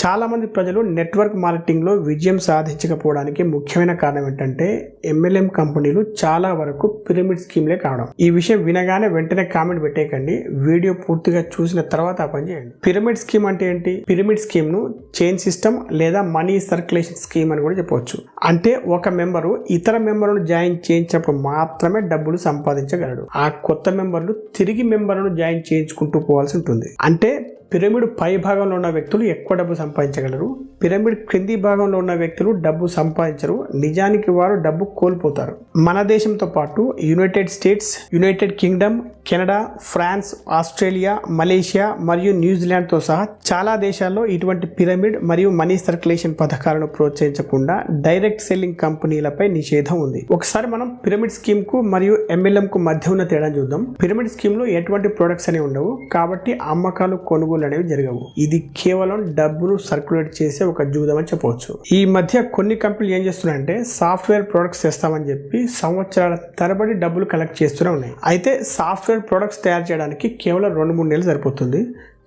చాలా మంది ప్రజలు నెట్వర్క్ మార్కెటింగ్ లో విజయం సాధించకపోవడానికి ముఖ్యమైన కారణం ఏంటంటే ఎంఎల్ఎం కంపెనీలు చాలా వరకు పిరమిడ్ స్కీమ్లే కావడం. ఈ విషయం వినగానే వెంటనే కామెంట్ పెట్టేయకండి, వీడియో పూర్తిగా చూసిన తర్వాత ఆ పని చేయండి. పిరమిడ్ స్కీమ్ అంటే ఏంటి? పిరమిడ్ స్కీమ్ ను చైన్ సిస్టమ్ లేదా మనీ సర్క్యులేషన్ స్కీమ్ అని కూడా చెప్పవచ్చు. అంటే ఒక మెంబరు ఇతర మెంబర్లను జాయిన్ చేయించినప్పుడు మాత్రమే డబ్బులు సంపాదించగలడు. ఆ కొత్త మెంబర్లు తిరిగి మెంబర్లను జాయిన్ చేయించుకుంటూ పోవాల్సి ఉంటుంది. అంటే పిరమిడ్ పై భాగంలో ఉన్న వ్యక్తులు ఎక్కువ డబ్బు సంపాదించగలరు, పిరమిడ్ క్రింది భాగంలో ఉన్న వ్యక్తులు డబ్బు సంపాదించరు. నిజానికి వారు డబ్బు కోల్పోతారు. మన దేశంతో పాటు United States, United Kingdom, Canada, France, Australia, Malaysia మరియు న్యూజిలాండ్తో సహా చాలా దేశాల్లో ఇటువంటి పిరమిడ్ మరియు మనీ సర్క్యులేషన్ పథకాలను ప్రోత్సహించకుండా డైరెక్ట్ సెల్లింగ్ కంపెనీలపై నిషేధం ఉంది. ఒకసారి మనం పిరమిడ్ స్కీమ్ కు మరియు ఎంఎల్ఎం కు మధ్య ఉన్న తేడా చూద్దాం. పిరమిడ్ స్కీమ్ లో ఎటువంటి ప్రొడక్ట్స్ అనేవి ఉండవు, కాబట్టి అమ్మకాలు కొనుగోలు అనేవి జరగవు. ఇది కేవలం డబ్బును సర్క్యులేట్ చేసే ఒక జూదం అని చెప్పవచ్చు. ఈ మధ్య కొన్ని కంపెనీలు ఏం చేస్తున్నాయంటే సాఫ్ట్వేర్ ప్రొడక్ట్స్ తెస్తామని చెప్పి సంవత్సరాల తరబడి డబ్బులు కలెక్ట్ చేస్తూనే ఉన్నాయి. అయితే సాఫ్ట్వేర్ ప్రొడక్ట్స్ తయారు చేయడానికి కేవలం 2-3 నెలలు సరిపోతుంది,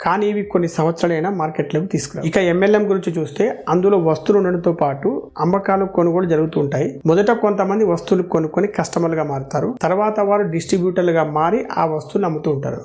కానీ ఇవి కొన్ని సంవత్సరాలైనా మార్కెట్లోకి తీసుకురావు. ఇక ఎంఎల్ఎం గురించి చూస్తే అందులో వస్తువులు ఉండడంతో పాటు అమ్మకాలు కొనుగోలు జరుగుతూ ఉంటాయి. మొదట కొంతమంది వస్తువులు కొనుక్కొని కస్టమర్లుగా మారుతారు, తర్వాత వారు డిస్ట్రిబ్యూటర్లుగా మారి ఆ వస్తువులు అమ్ముతూ ఉంటారు.